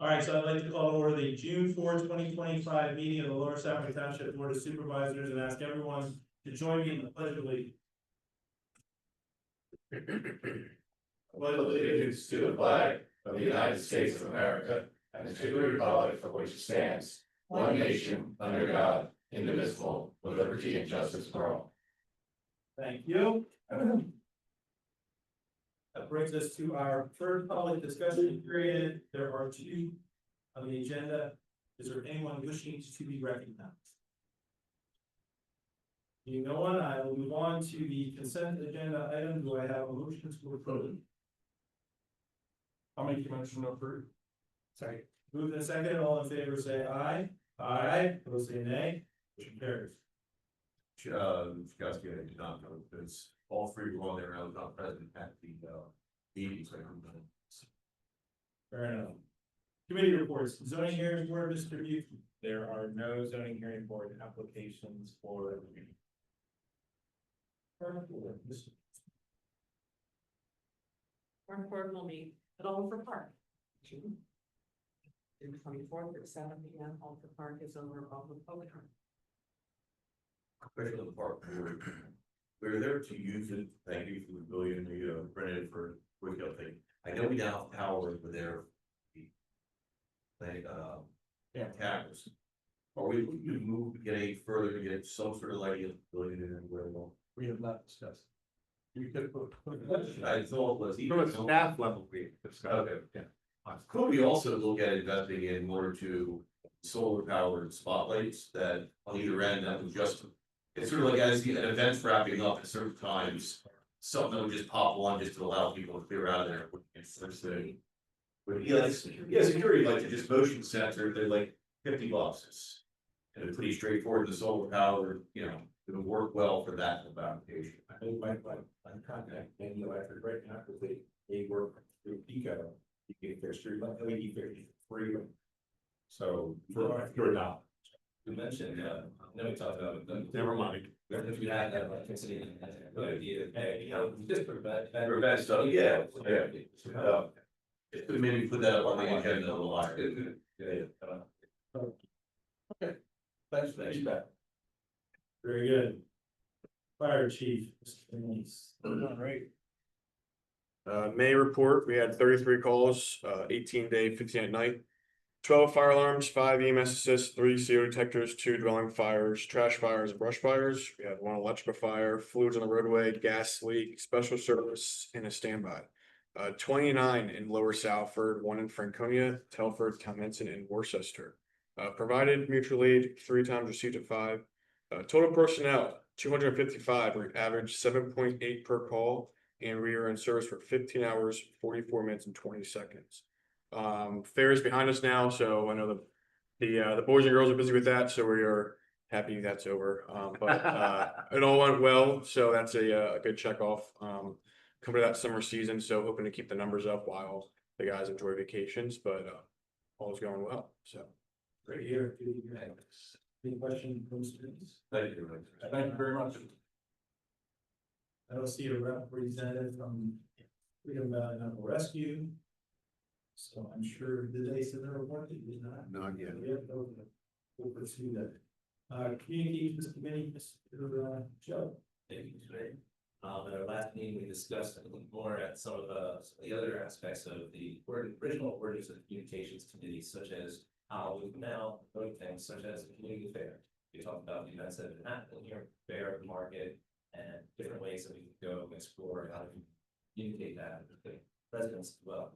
All right, so I'd like to call to order the June 4, 2025 meeting of the Lower Stafford Township Board of Supervisors and ask everyone to join me in the pledge of allegiance. Pledge allegiance to the flag of the United States of America and to the republic for which it stands, one nation, under God, indivisible, with liberty and justice for all. Thank you. That brings us to our third public discussion period. There are two on the agenda. Is there anyone wishing to be recognized? Seeing no one, I will move on to the consent agenda item. Do I have a motion to approve? I'll make the motion to approve. Sorry. Move in a second. All in favor say aye. Aye. Opposed say nay. Motion carries. Guys, did not know because all three were on there. I was not present at the meeting, so I'm done. Fair enough. Committee reports. Zoning hearings board, Mr. Butte. There are no zoning hearing board applications for. Our board will meet at Oliver Park. June 24th at 7 p.m. Oliver Park is over above the public. Question on the park board. We're there to use it. Thank you for the billion we printed for quick update. I know we now have power over there. Like cameras. Are we looking to move to get any further to get some sort of lighting ability in where We have not discussed. You could put. I thought was From a staff level, we discussed. Okay. Yeah. Could we also look at investing in order to solar powered spotlights that on either end that would just, it's sort of like as the event's wrapping up at certain times, something that would just pop on just to allow people to clear out of there. But yeah, security lights are just motion sensor, they're like $50. And they're pretty straightforward, the solar power, you know, it'll work well for that application. I think my contact and you effort right now because they work through Pico. You get their street light LED fixtures free. So for now. You mentioned, no, we talked about it. Never mind. If we had that electricity, good idea, hey, you know, just prevent. Prevent stuff, yeah. Just maybe put that up on the agenda a little higher. Yeah. Okay. Thanks for the feedback. Very good. Fire chief, Mr. Denise. All right. May report, we had 33 calls, 18 day, 15 at night. 12 fire alarms, 5 EMS assists, 3 CO detectors, 2 dwelling fires, trash fires, and brush fires. We had 1 electrical fire, fluids on the roadway, gas leak, special service, and a standby. 29 in Lower Salford, 1 in Franconia, Telford, Townsend, and Worcester. Provided mutual aid 3 times, received at 5. Total personnel 255. We averaged 7.8 per call, and we are in service for 15 hours, 44 minutes, and 20 seconds. Fair is behind us now, so I know the boys and girls are busy with that, so we are happy that's over. But it all went well, so that's a good check off. Coming to that summer season, so hoping to keep the numbers up while the guys enjoy vacations, but all is going well. So Great year. Any questions from students? Thank you. Thank you very much. I don't see a representative from Freedom Valley Medical Rescue. So I'm sure, did they send their report? They did not. Not yet. Yeah, we'll pursue that. Communications committee, Mr. Joe. Thank you today. At our last meeting, we discussed a little more at some of the other aspects of the original orders of the communications committee, such as how we now doing things such as the community fair. We talked about the events that have been happening here, fair, market, and different ways that we can go and explore how to communicate that with the residents as well.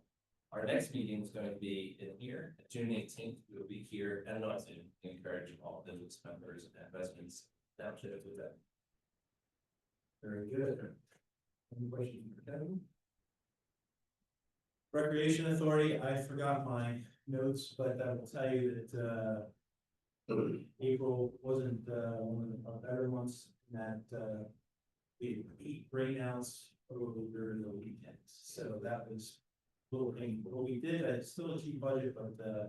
Our next meeting is going to be in here, June 18th. We will be here and not to encourage all business members and residents township with that. Very good. Any questions for Kevin? Recreation Authority, I forgot my notes, but I will tell you that April wasn't one of the better months in that we had 8 rainouts over during the weekends. So that was a little painful. We did still achieve budget, but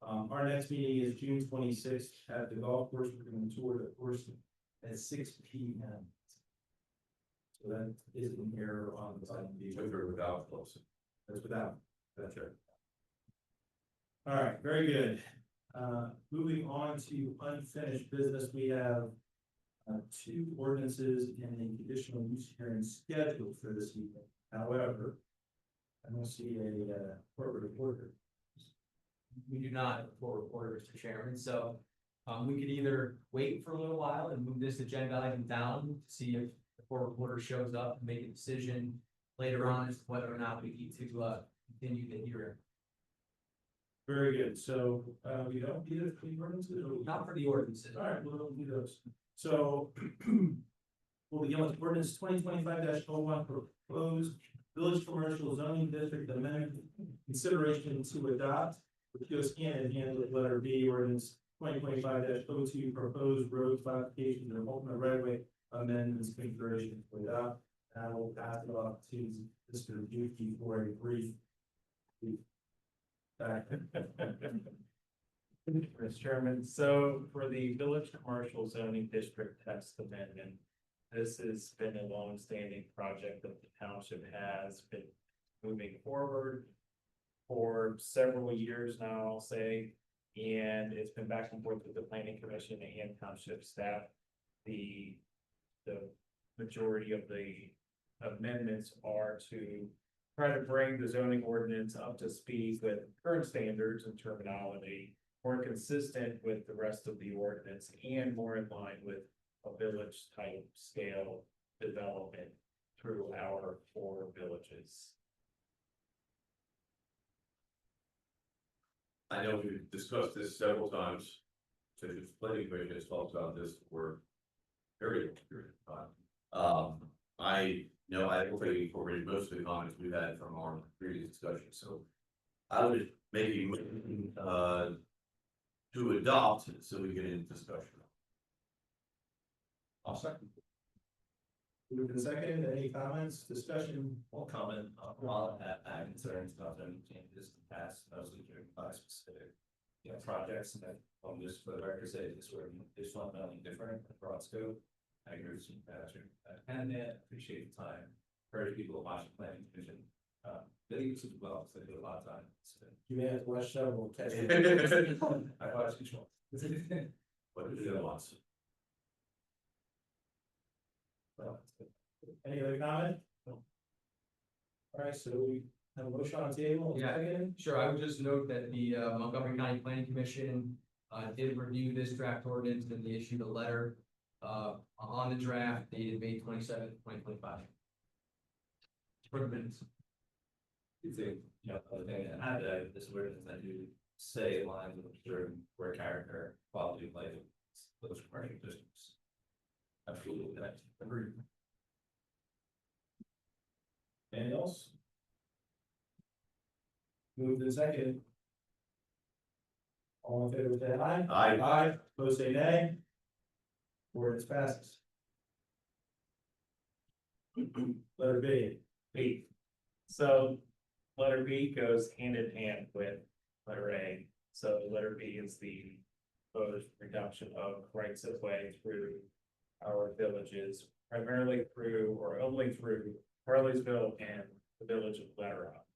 our next meeting is June 26th at the golf course. We're going to tour the course at 6 p.m. So that is in here on the With or without close. That's without. That's right. All right, very good. Moving on to unfinished business, we have two ordinances and a conditional use hearing scheduled for this evening. However, I don't see a court reporter. We do not have a full reporter, Mr. Chairman, so we could either wait for a little while and move this agenda item down to see if the court reporter shows up and make a decision later on as to whether or not we need to continue the hearing. Very good. So we don't need it for the ordinances? Or Not for the ordinances. all right, we'll do those. So we'll begin with ordinance 2025-01 proposed village commercial zoning district amendment consideration to adopt, which goes hand in hand with letter B, ordinance 2025-02 proposed road classification and ultimate right of way amendments configuration to adopt. And I will pass it off to Mr. Yuki for a brief. Mr. Chairman, so for the village commercial zoning district text amendment, this has been a long-standing project that the township has been moving forward for several years now, I'll say. And it's been back and forth with the planning commission and township staff. The majority of the amendments are to try to bring the zoning ordinance up to speed with current standards and terminology, more consistent with the rest of the ordinance and more in line with a village type scale development through our 4 villages. I know we've discussed this several times, so the planning commission has talked about this for a very long period of time. I know I don't think we incorporated most of the comments we've had from our previous discussion, so I would maybe to adopt it so we get into discussion. I'll second. Moved and seconded. Any comments, discussion? One comment, while I have concerns about them changes in the past, mostly driven by specific, projects, and then I'll just for the record say this were is fundamentally different, a broad scope. I agree with you, Patrick, and then appreciate the time, encourage people to watch the planning commission, videos as well, because they do a lot of time. You may have to watch several. I watch each one. What do you want? Any other comment? All right, so we have a motion on the table. Yeah. Second. Sure, I would just note that the Montgomery County Planning Commission did review this draft ordinance and they issued a letter on the draft dated May 27th, 2025. For the minutes. You think, other thing that I had this ordinance that you say lines of observing where character, quality of life, those commercial districts. Absolutely, that agree. Anything else? Moved and seconded. All in favor, say aye. Aye. Aye. Opposed, say nay. Ordinance passes. Letter B. B. So letter B goes hand in hand with letter A. So letter B is the proposed reduction of rights of way through our villages, primarily through or only through Harleysville and the village of Letter Rock.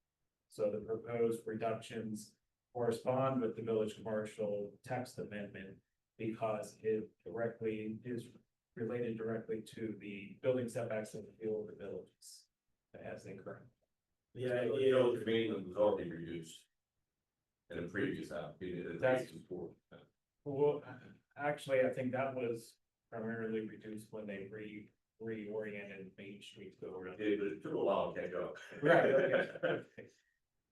So the proposed reductions correspond with the village commercial text amendment because it directly is related directly to the building setbacks in the field of the villages as they currently. Yeah, You know, the Mainland was already reduced. In a previous application, That's- before. Well, actually, I think that was primarily reduced when they reoriented Main Street to go around. But it took a while to catch up. Right, okay.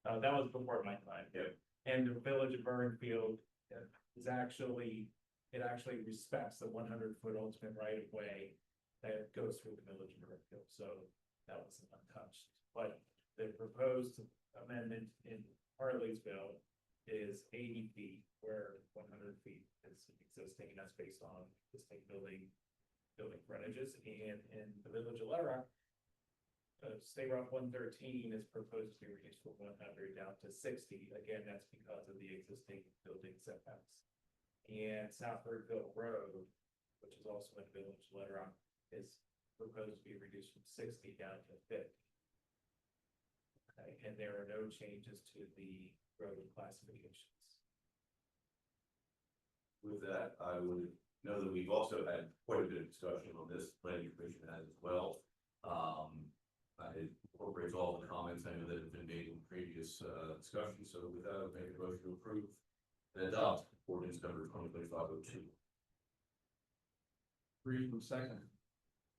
That was before my time. Yeah. And the village of Burnfield is actually, it actually respects the 100-foot ultimate right of way that goes through the village of Burnfield, so that was untouched. But the proposed amendment in Harleysville is 80 feet, where 100 feet is existing, and that's based on existing building frontages. And in the village of Little Rock, State Route 113 is proposed to be reduced from 100 down to 60. Again, that's because of the existing building setbacks. And Southwardville Road, which is also in village of Little Rock, is proposed to be reduced from 60 down to 50. Okay, and there are no changes to the road classifications. With that, I would know that we've also had quite a bit of discussion on this, planning commission has as well. It incorporates all the comments I know that have been made in previous discussions, so with that, I'll make a motion to approve and adopt ordinance number 2025-02. Read from second.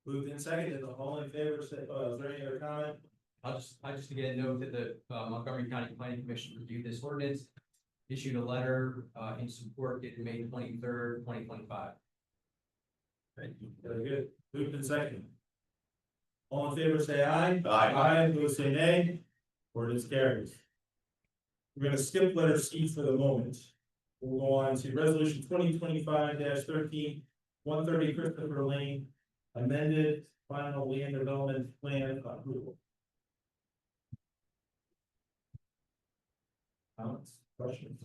Moved in second, all in favor, say, is there any other comment? I just again note that the Montgomery County Planning Commission reviewed this ordinance, issued a letter in support dated May 23rd, 2025. Thank you. Very good. Moved in second. All in favor, say aye. Aye. Opposed, say nay. Ordinance carries. We're gonna skip letter C for the moment. We'll go on to resolution 2025-13, 130 Christopher Lane, amended final land development plan approval. Comments, questions?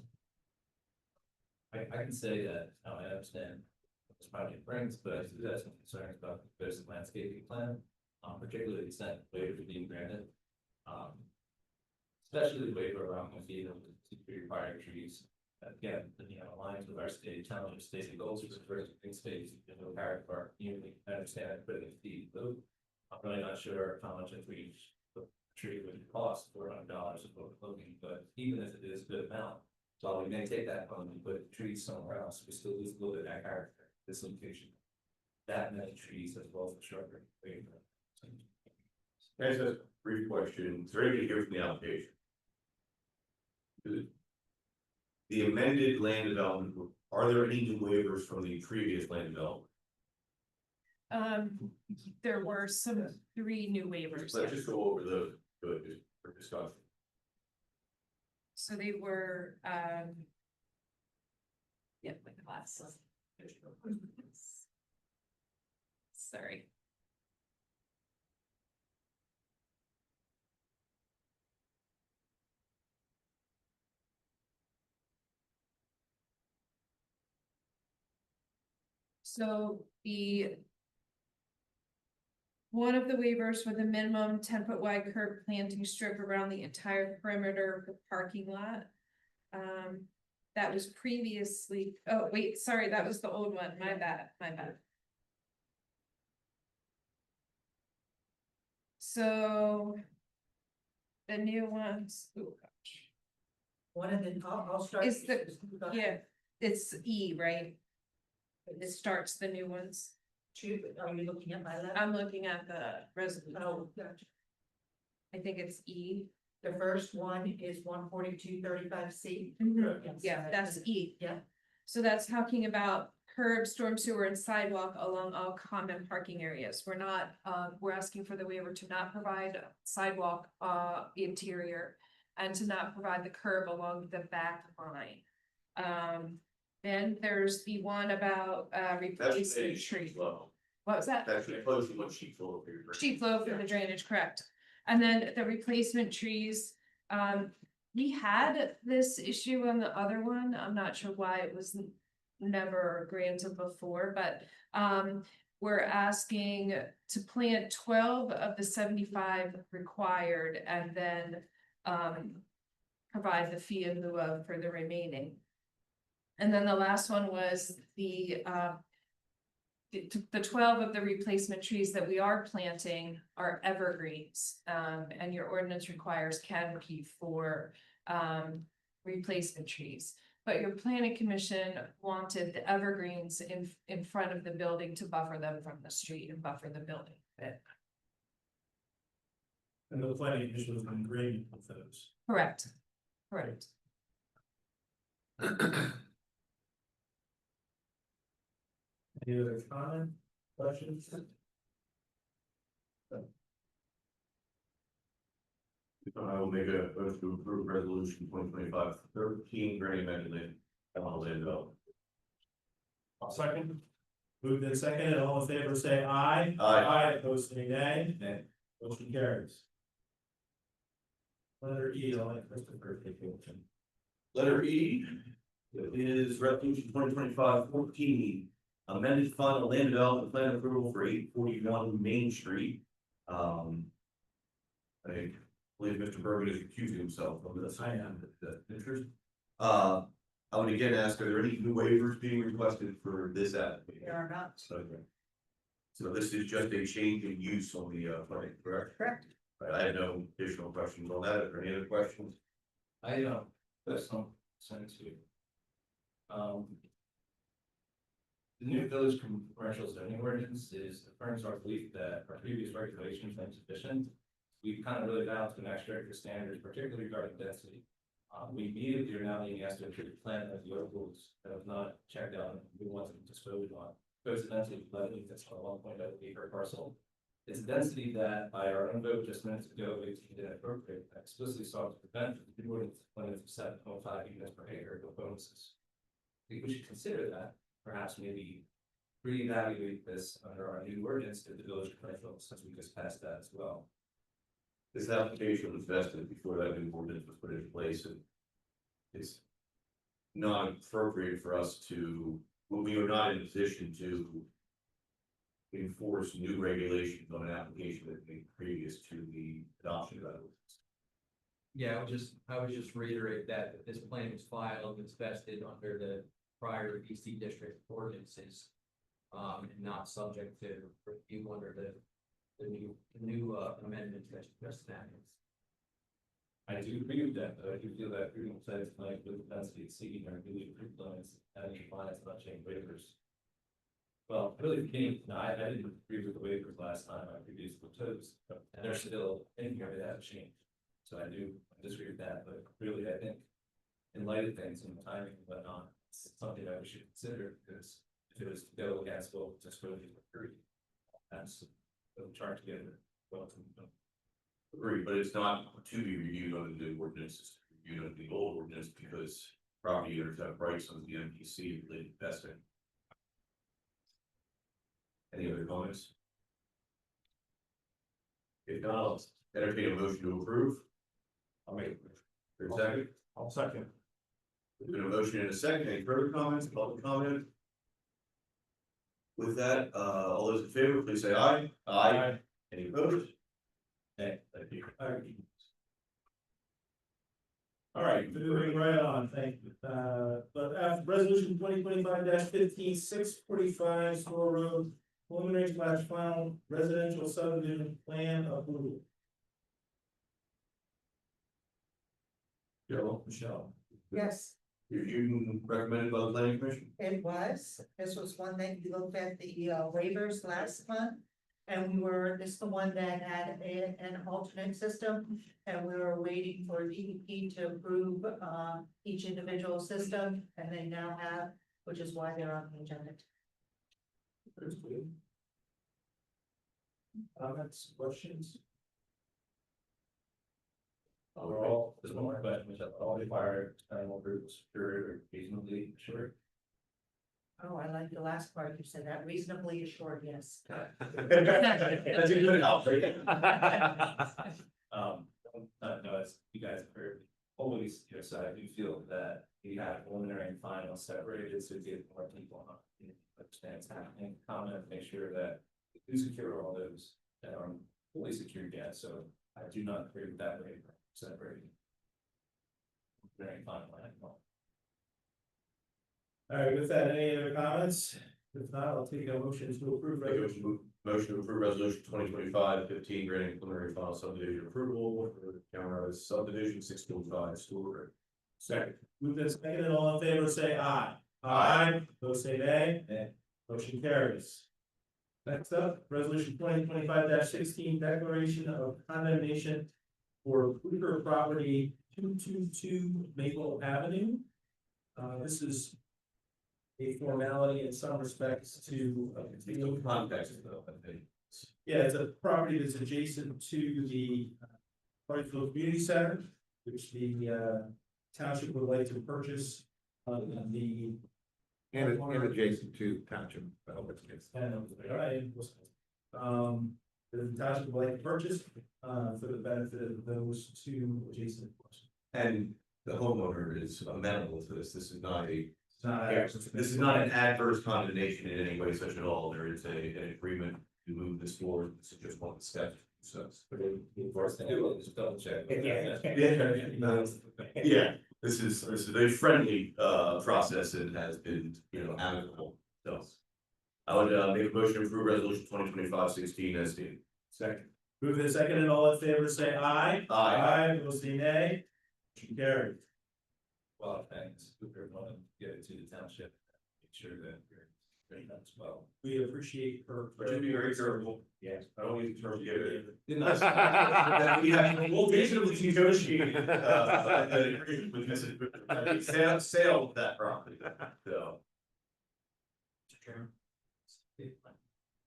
I can say that, I understand what this project brings, but I do have some concerns about the basic landscaping plan, particularly the extent waivers being granted. Especially the waiver around the feet of the required trees. Again, aligns with our state challenge, state goals, which is first big space, no park park, community, I understand, but in the loop. I'm really not sure how much a tree would cost $400 of what we're looking, but even if it is a good amount. So we may take that fund and put trees somewhere else, we still lose a little bit of that character, this location. That many trees as well as the shrubbery. That's a brief question. Is there anybody here from the application? The amended land development, are there any new waivers from the previous land development? There were some 3 new waivers. Let's just go over the for discussion. So they were, yeah, my glasses. Sorry. So one of the waivers for the minimum 10-foot wide curb planting strip around the entire perimeter of the parking lot. That was previously, oh, wait, sorry, that was the old one, my bad. So the new ones, oh gosh, One of the, I'll start. Is yeah, it's E, right? It starts the new ones. Are you looking at my left? I'm looking at the resolution. Oh, gotcha. I think it's E. The first one is 14235C. Yeah, that's E. Yeah. So that's talking about curb, storm sewer and sidewalk along all common parking areas. We're not, we're asking for the waiver to not provide sidewalk, interior and to not provide the curb along the back line. Then there's the one about, That's replacing a trees. sheet flow. What was that? That's close to what sheet flow for your. Sheet flow for the drainage, correct. And then the replacement trees, we had this issue on the other one. I'm not sure why it was never granted before, but we're asking to plant 12 of the 75 required and then provide the fee in lieu of for the remaining. And then the last one was the 12 of the replacement trees that we are planting are evergreens. And your ordinance requires canopy for replacement trees. But your planning commission wanted the evergreens in front of the building to buffer them from the street and buffer the building. And the planning commission was in agreement with those. Correct, correct. Any other comment, questions? I will make a motion to approve resolution 2025-13, granting amended land development. I'll second. Moved in second, and all in favor say aye. Aye. Opposed say nay. Nay. Motion carries. Letter E, I'll let Christopher take it. Letter E is resolution 2025-14, amended final land development plan approval for 841 Main Street. believe Mr. Bergen is accusing himself of this. I am. The interest. I would again ask, are there any new waivers being requested for this application? There are not. So this is just a change in use on the, plan, correct? Correct. Right, I have no additional questions on that, or any other questions? I, there's some sense here. The new village commercial zoning ordinance is affirms our belief that our previous regulations are insufficient. We've kind of really dialed to an extra standards, particularly regarding density. We immediately are now being asked to approve a plan of the locals that have not checked out and we want to dispose on. Goes to density of 11, that's on 1.0 acre parcel. It's a density that by our own vote just minutes ago, we did appropriate, explicitly sought to prevent the ordinance limits of 7.5 units per acre of bonuses. I think we should consider that, perhaps maybe reevaluate this under our new ordinance to the village commercial, since we just passed that as well. This application was vested before that new ordinance was put in place, and it's not appropriate for us to, well, we are not in a position to enforce new regulations on an application that made previous to the adoption of that ordinance. Yeah, I would just reiterate that this plan was filed, it's vested under the prior DC district ordinances. And not subject to review under the new amendments that you just added. I do agree with that, but I do feel that freedom of size tonight with the density exceeding our newly approved limits, and compliance not change waivers. Well, really, I didn't agree with the waivers last time, I previously proposed, and they're still in here, they haven't changed. So I disagree with that, but really, I think in light of things and the timing and whatnot, it's something that we should consider, because if it was to go against what just really agree. That's the chart together. Well, Agree, but it's not to be reviewed under the new ordinance, it's reviewed under the old ordinance because property owners have rights under the MPC related to vesting. Any other comments? If not, I'll entertain a motion to approve. I'll make it. For a second, I'll second. there's been a motion and a second. Any further comments, public comment? With that, all those in favor, please say aye. Aye. Any opposed? Okay, thank you. All right, moving right on, thank you. But resolution 2025-15, 645 Store Road, preliminary / final residential subdivision plan approval. Michelle. Yes, You recommended by the planning commission? it was. This was one that you looked at the waivers last month. And this is the one that had an alternate system, and we were waiting for DEP to approve, each individual system, and they now have, which is why they're on the agenda. Comments, questions? overall, there's one more question, which all required animal groups are reasonably sure. Oh, I like the last part. You said that reasonably assured, yes. That's a good help. No, as you guys have heard, always, so I do feel that you have preliminary and final separated, so get more people on. Understand what's happening, comment, make sure that we secure all those that aren't fully secured yet, so I do not agree with that way, separating. Very final. All right, with that, any other comments? If not, I'll take a motion to approve resolution. Motion to approve resolution 2025-15, granting preliminary final subdivision approval for the Cameron subdivision 625 Store. Second. Move this, second, and all in favor, say aye. Aye. Those say nay. Nay. Motion carries. Next up, resolution 2025-16, declaration of condemnation for Bleecker property 222 Maple Avenue. This is a formality in some respects to No context though, I think. yeah, it's a property that's adjacent to the Hartsville Community Center, which the township would like to purchase. And adjacent to township. I hope it's case. The township would like to purchase for the benefit of those two adjacent. And the homeowner is amenable to this. This is not a, It's not this is not an adverse condemnation in any way such at all. There is an agreement to move this forward. This is just one step So, first thing, just double check. Yeah, this is a very friendly process and has been, amicable, so. I would make a motion to approve resolution 2025-16 as stated. Second. Move in second and all in favor, say aye. Aye. Opposed, say nay. Motion carried. Well, thanks, Cooper, want to get it to the township, make sure that you're ready as well. We appreciate her. But you'd be very careful. Yes. I don't use the term get it. Didn't I- That we have, we'll reasonably negotiate, an agreement with this, sale of that property, so. Mr. Chairman.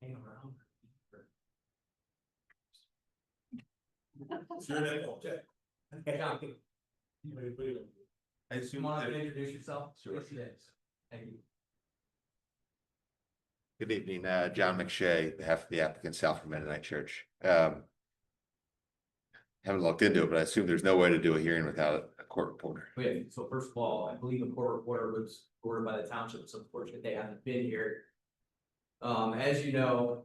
Hang around. John, I you assume want that to introduce yourself? Sure. Yes, yes. Thank you. Good evening, John McShay, behalf of the applicant South Mennonite Church. Haven't looked into it, but I assume there's no way to do a hearing without a court reporter. Okay, so first of all, I believe the court reporter was ordered by the township, it's unfortunate they haven't been here. As you know,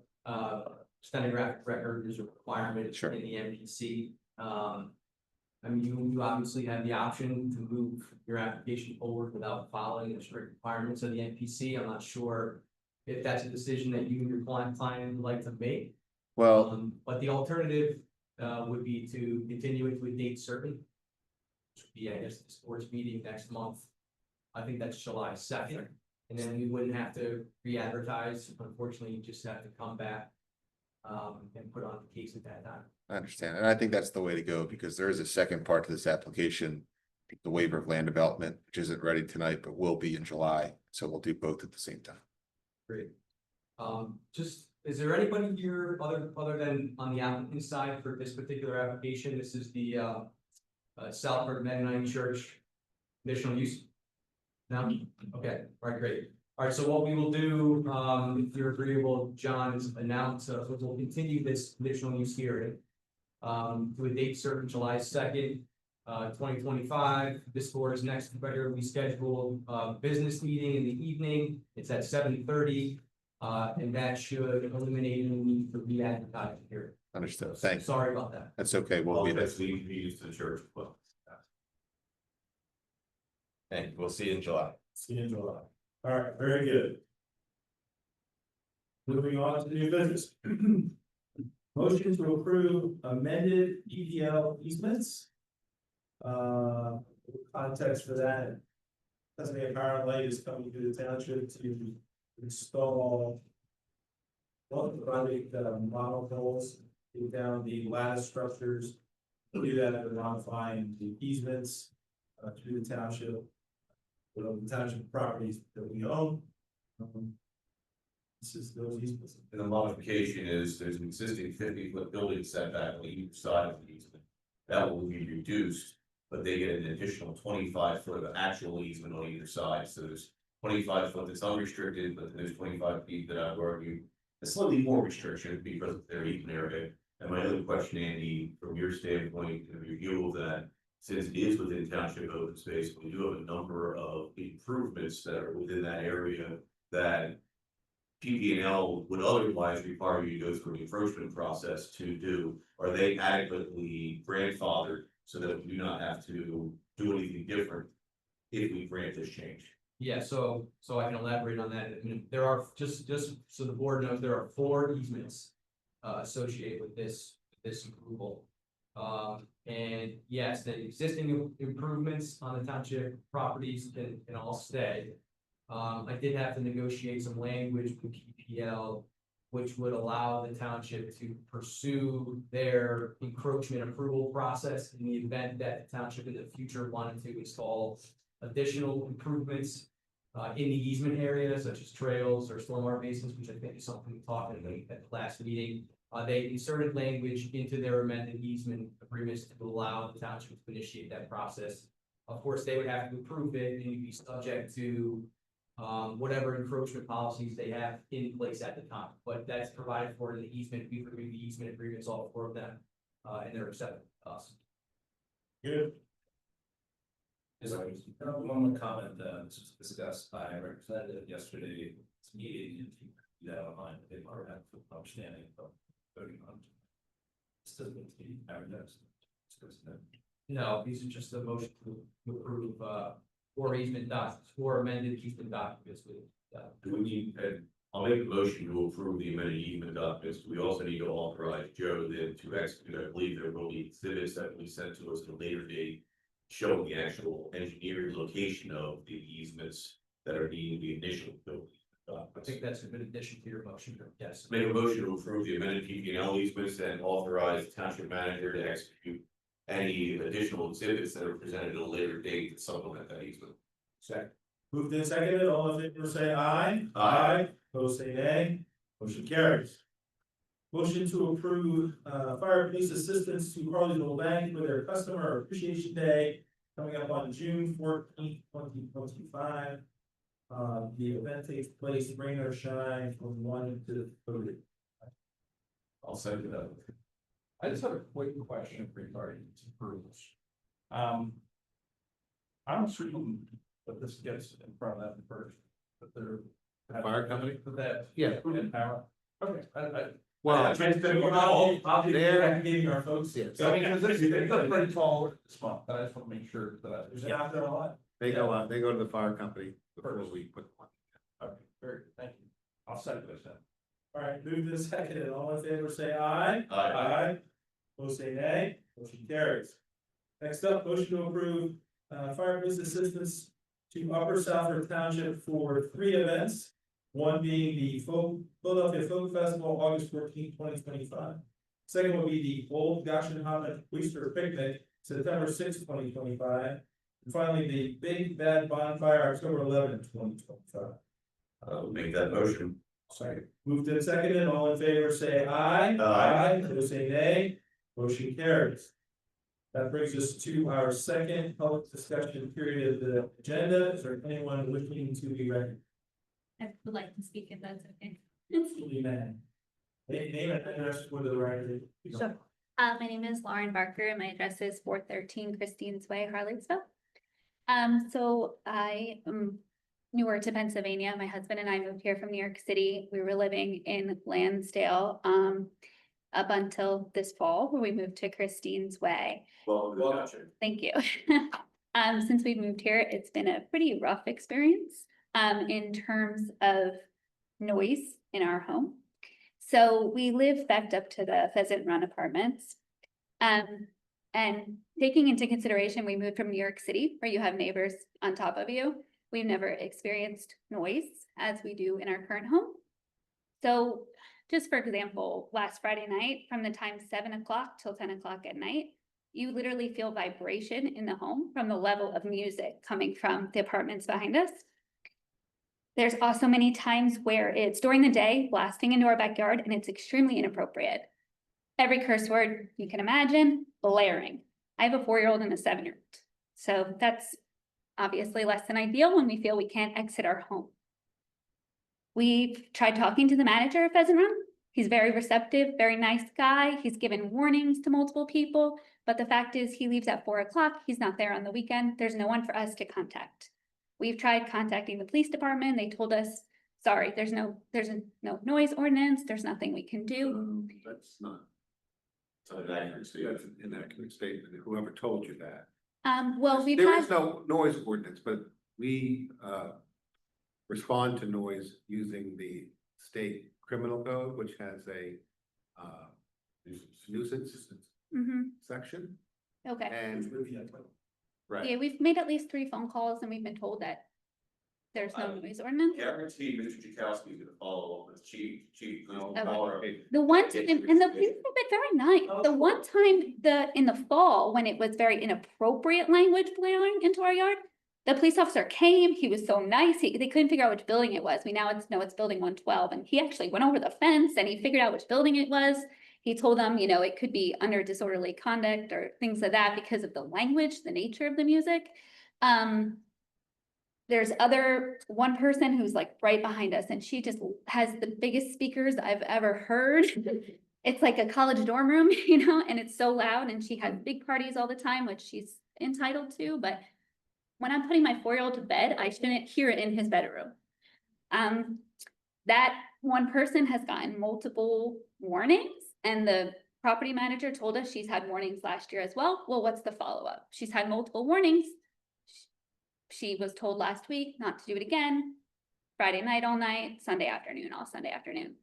stenographic record is a requirement Sure. in the MPC. I mean, you obviously have the option to move your application forward without following the strict requirements of the MPC. I'm not sure if that's a decision that you and your client would like to make. Well, But the alternative would be to continue it to a date certain. Which would be, I guess, this board's meeting next month. I think that's July 2nd, and then we wouldn't have to re-advertise. Unfortunately, you just have to come back and put on the case at that time. I understand, and I think that's the way to go because there is a second part to this application. The waiver of land development, which isn't ready tonight, but will be in July. So we'll do both at the same time. Great. Just, is there anybody here other than on the applicant side for this particular application? This is the Southford Mennonite Church conditional use? No? Okay, all right, great. All right, so what we will do, if you're agreeable, John, is announce, we'll continue this conditional use hearing to a date certain, July 2nd, 2025. This board's next regularly scheduled business meeting in the evening. It's at 7:30. And that should eliminate any need for re-advertising here. Understood. Thanks. Sorry about that. That's okay. We'll be there. That's the meetings to the church, well. And we'll see you in July. See you in July. All right, very good. Moving on to new business. Motion to approve amended EPL easements. Context for that. Pennsylvania Power and Light is coming to the township to install. Well, the project model poles, take down the lattice structures. Do that after modifying the easements to the township. The township properties that we own. This is those easements. And the modification is there's an existing 50-foot building setback on either side of the easement. That will be reduced, but they get an additional 25-foot of actual easement on either side, so there's 25 foot that's unrestricted, but there's 25 feet that I would argue is slightly more restriction because of their easement area. And my other question, Andy, from your standpoint, in review of that, since it is within township open space, we do have a number of improvements that are within that area that PPL would otherwise require you to go through an encroachment process to do. Are they adequately grandfathered so that we do not have to do anything different if we grant this change? Yeah, so I can elaborate on that. I mean, there are, just so the board knows, there are 4 easements associated with this approval. And yes, the existing improvements on the township properties can all stay. I did have to negotiate some language with PPL, which would allow the township to pursue their encroachment approval process in the event that the township in the future wanted to install additional improvements in the easement area, such as trails or stormwater basins, which I think is something we talked about at the last meeting. They inserted language into their amended easement agreements to allow the township to initiate that process. Of course, they would have to approve it, and you'd be subject to whatever encroachment policies they have in place at the time. But that's provided for in the easement. We've reviewed the easement agreements, all 4 of them, and they're accepted to us. Good. Just one more comment, this was discussed by a representative yesterday, this meeting, and that online, they are have full understanding of voting on. Assistance fee, advertised. No, these are just a motion to approve, or easement docs, or amended easement documents with, Do we need, and I'll make a motion to approve the amended easement documents. We also need to authorize Joe then to execute. I believe there will be exhibits that will be sent to us at a later date. Showing the actual engineering location of the easements that are needing the initial building. I think that's a good addition to your motion, yes. Make a motion to approve the amended PPL easements and authorize the township manager to execute any additional exhibits that are presented at a later date to supplement that easement. Second. Moved and seconded, all in favor say aye. Aye. Opposed say nay. Motion carries. Motion to approve, fire police assistance to Harleysville Bank for their customer appreciation day coming up on June 14th, 2025. The event takes place rain or shine from 1 to 3. I'll second that. I just have a quick question regarding these approvals. I'm assuming that this gets in front of them first, but they're. Fire company? But that. Yeah. And power. Okay, Well, They're giving our folks. Yes. I mean, because it's a pretty tall spot, but I just want to make sure that I. Yeah, out there a lot. they go to the fire company before we put one. Okay, very, thank you. I'll second this then. All right, moved and seconded, all in favor say aye. Aye. Opposed say nay, motion carries. Next up, motion to approve, fire police assistance to Upper Southern Township for 3 events. One being the Philadelphia Folk Festival, August 14th, 2025. Second will be the Old Goshenhamen Oyster Picnic, September 6th, 2025. And finally, the Big Bad Bonfire, October 11th, 2025. I'll make that motion. Sorry. Moved and seconded, all in favor say aye. Aye. Those say nay, motion carries. That brings us to our second public discussion period of the agenda. Is there anyone wishing to be recognized? I would like to speak if that's okay. Absolutely, man. Name and address for the record. Sure. My name is Lauren Barker and my address is 413 Christine's Way, Harleysville. So I am newer to Pennsylvania. My husband and I moved here from New York City. We were living in Lansdale up until this fall where we moved to Christine's Way. Well, Thank you. Since we've moved here, it's been a pretty rough experience in terms of noise in our home. So we live backed up to the Pheasant Run apartments. And taking into consideration, we moved from New York City where you have neighbors on top of you. We've never experienced noise as we do in our current home. So just for example, last Friday night, from the time 7 o'clock till 10 o'clock at night, you literally feel vibration in the home from the level of music coming from the apartments behind us. There's also many times where it's during the day blasting into our backyard and it's extremely inappropriate. Every curse word you can imagine, blaring. I have a 4-year-old and a 7-year-old. So that's obviously less than ideal when we feel we can't exit our home. We've tried talking to the manager of Pheasant Run. He's very receptive, very nice guy. He's given warnings to multiple people, but the fact is he leaves at 4 o'clock. He's not there on the weekend. There's no one for us to contact. We've tried contacting the police department. They told us, sorry, there's no noise ordinance. There's nothing we can do. That's not. It's an inaccurate statement. That's an inaccurate statement. Whoever told you that. Well, we've There had, is no noise ordinance, but we respond to noise using the state criminal code, which has a nuisance Mhm. section. Okay, And right, yeah, we've made at least 3 phone calls and we've been told that there's no noise ordinance. Guarantee Mr. Chakowski is gonna follow up with Chief. Okay. The one time, and the police have been very nice. The one time in the fall, when it was very inappropriate language blaring into our yard, the police officer came, he was so nice, they couldn't figure out which building it was. We now know it's building 112, and he actually went over the fence and he figured out which building it was. He told them, it could be under disorderly conduct or things like that because of the language, the nature of the music. There's one person who's like right behind us and she just has the biggest speakers I've ever heard. It's like a college dorm room, and it's so loud and she has big parties all the time, which she's entitled to, but when I'm putting my 4-year-old to bed, I shouldn't hear it in his bedroom. That one person has gotten multiple warnings and the property manager told us she's had warnings last year as well. Well, what's the follow-up? She's had multiple warnings. She was told last week not to do it again. Friday night all night, Sunday afternoon, all Sunday afternoon.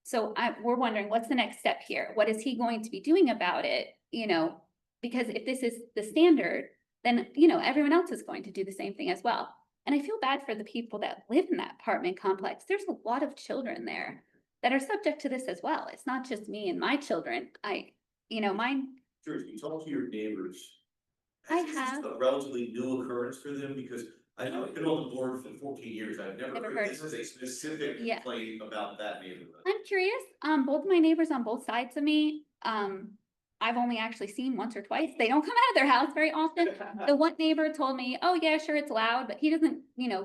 So we're wondering, what's the next step here? What is he going to be doing about it? You know, because if this is the standard, then, you know, everyone else is going to do the same thing as well. And I feel bad for the people that live in that apartment complex. There's a lot of children there that are subject to this as well. It's not just me and my children. Mine, George, you talk to your neighbors. I Is this have. A relatively new occurrence for them, because I know I've been on the board for 14 years, I've never Never heard heard. this is a specific Yeah. complaint about that neighborhood. I'm curious, both my neighbors on both sides of me, I've only actually seen once or twice. They don't come out of their house very often. The one neighbor told me, oh yeah, sure, it's loud, but he doesn't,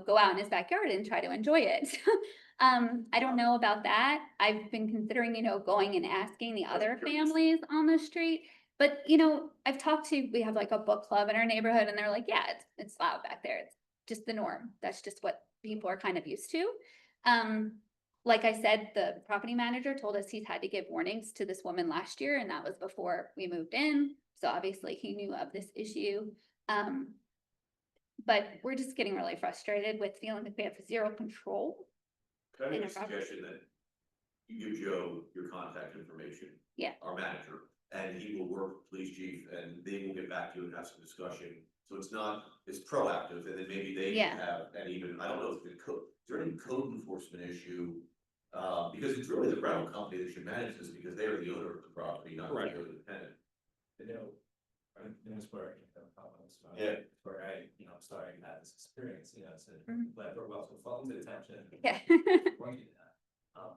go out in his backyard and try to enjoy it. I don't know about that. I've been considering, going and asking the other families on the street. But, we have like a book club in our neighborhood and they're like, yeah, it's loud back there. It's just the norm. That's just what people are kind of used to. Like I said, the property manager told us he's had to give warnings to this woman last year, and that was before we moved in. So obviously he knew of this issue. But we're just getting really frustrated with feeling like we have zero control. Can I make in a our property. suggestion that you give Joe your contact information? Yeah. Our manager, and he will work with police chief, and they will get back to you and have some discussion. So it's proactive, and then maybe they Yeah. can have, and even, I don't know if it's is there any code enforcement issue? Because it's really the rental company that should manage this, because they are the owner of the property, not Right. necessarily the tenant. That's where, comments, Yeah. where I, starting to have this experience, it's a, Mhm. like, we're well, so fall into attention. Yeah. Pointing to that.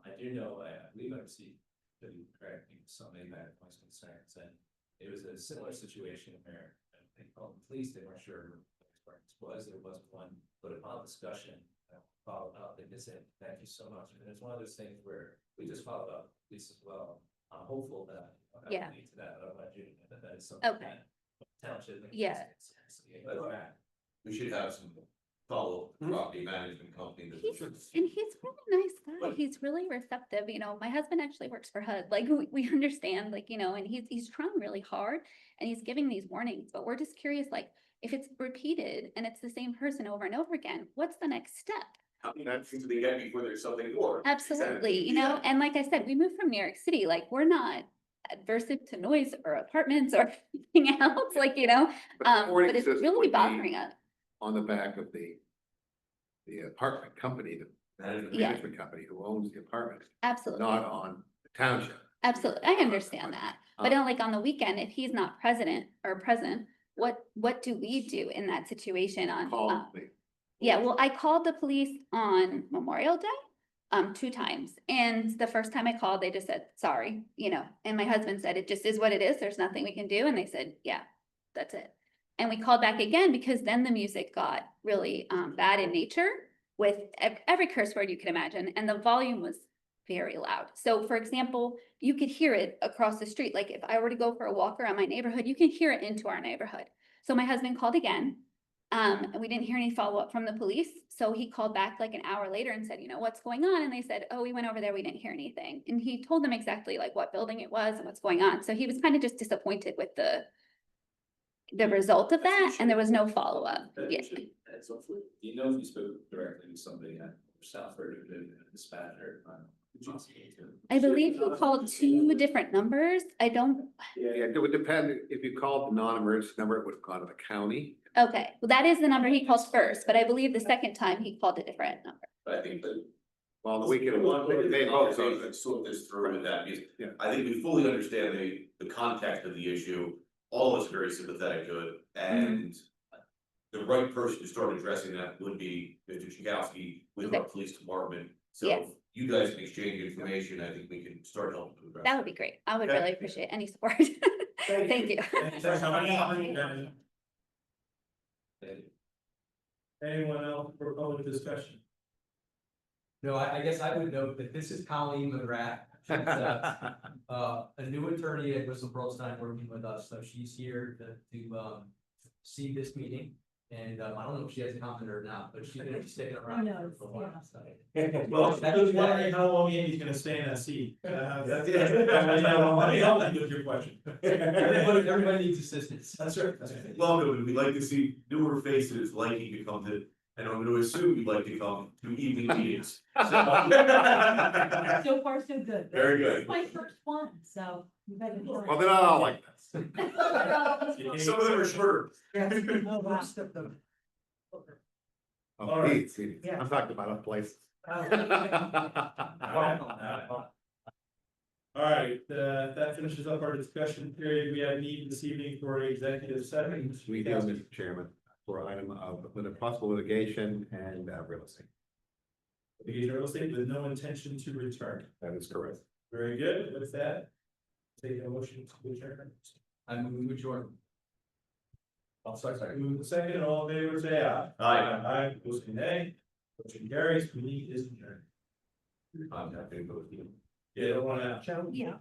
I do know, I believe I received, to be correct, somebody that had voiced concerns, and it was a similar situation where they called the police, they weren't sure what the experience was, there wasn't one, but upon discussion, followed up, they just said, thank you so much, and it's one of those things where we just followed up, with police as well. I'm hopeful that, Yeah. lead to that, but I'm not doing that is something Okay. that township. Yeah. We should have some follow-up property management company. that- He's a really nice guy. He's really receptive. My husband actually works for HUD. Like we understand, and he's trying really hard and he's giving these warnings, but we're just curious, like, if it's repeated and it's the same person over and over again, what's the next step? How many times do they get before there's something more? Absolutely, Yeah. and like I said, we moved from New York City, like, we're not adversive to noise or apartments or anything else, But the warning but it's system really would be bothering us. On the back of the apartment company, the Yeah. management company who owns the apartment, Absolutely. not on the township. Absolutely, I understand that, but on the weekend, if he's not present, what do we do in that situation Call me. Yeah, well, I called the police on Memorial Day, 2 times, and the first time I called, they just said, sorry, and my husband said, it just is what it is, there's nothing we can do, and they said, yeah, that's it. And we called back again, because then the music got really, bad in nature, with every curse word you can imagine, and the volume was very loud. So for example, you could hear it across the street. Like if I were to go for a walk around my neighborhood, you can hear it into our neighborhood. So my husband called again. And we didn't hear any follow-up from the police. So he called back like an hour later and said, what's going on? And they said, oh, we went over there, we didn't hear anything. And he told them exactly like what building it was and what's going on. So he was kind of just disappointed with the result of that, and there was no follow-up. Yeah. If you spoke directly with somebody at Southford, or dispatcher, I believe he called 2 different numbers. I don't, Yeah, it would depend, if you called the non-emergency number, it would have gone to the county. okay, well, that is the number he called first, but I believe the second time he called a different number. But I think that. Well, the weekend, they both, Sort this through with that, because Yeah. I think we fully understand the context of the issue. All of us are very sympathetic to it, and the right person to start addressing that would be Mr. Chakowski with our police department. So Yes. if you guys can exchange information, I think we can start helping to address. That would be great. I would Okay. really appreciate any support. Thank you. Anyone else for public discussion? No, I guess I would note that this is Colleen McGrath. She's a new attorney at Bristol Pearlstein working with us, so she's here to see this meeting. And, I don't know if she has a comment or not, but she's gonna be sticking around knows? for a while, so. Well, I was wondering how long Andy's gonna stay in that seat. That's it. Let me help you with your question. Everybody needs assistance. That's right, that's right. Welcome, and we'd like to see newer faces liking to come to, and I'm gonna assume you'd like to come to evening meetings. So- So far, so good. Very good. This is my first one, so you better. Well, they're not all like this. Some of them are shorter. Oh, wow. All Oh, right. Pete, Yeah. I'm talking about a place. All right, that finishes up our discussion period. We have need this evening for executive session. We do, Mr. Chairman, for item of possible litigation and real estate. Litigation real estate with no intention to return. That is correct. Very good. With that, take a motion to adjourn. I move to adjourn. I'll second. Move the second, all in favor, say aye. Aye. Aye, opposed, say nay. Motion carries, meeting is adjourned. I'm happy to go with you. Yeah, don't wanna. Yeah.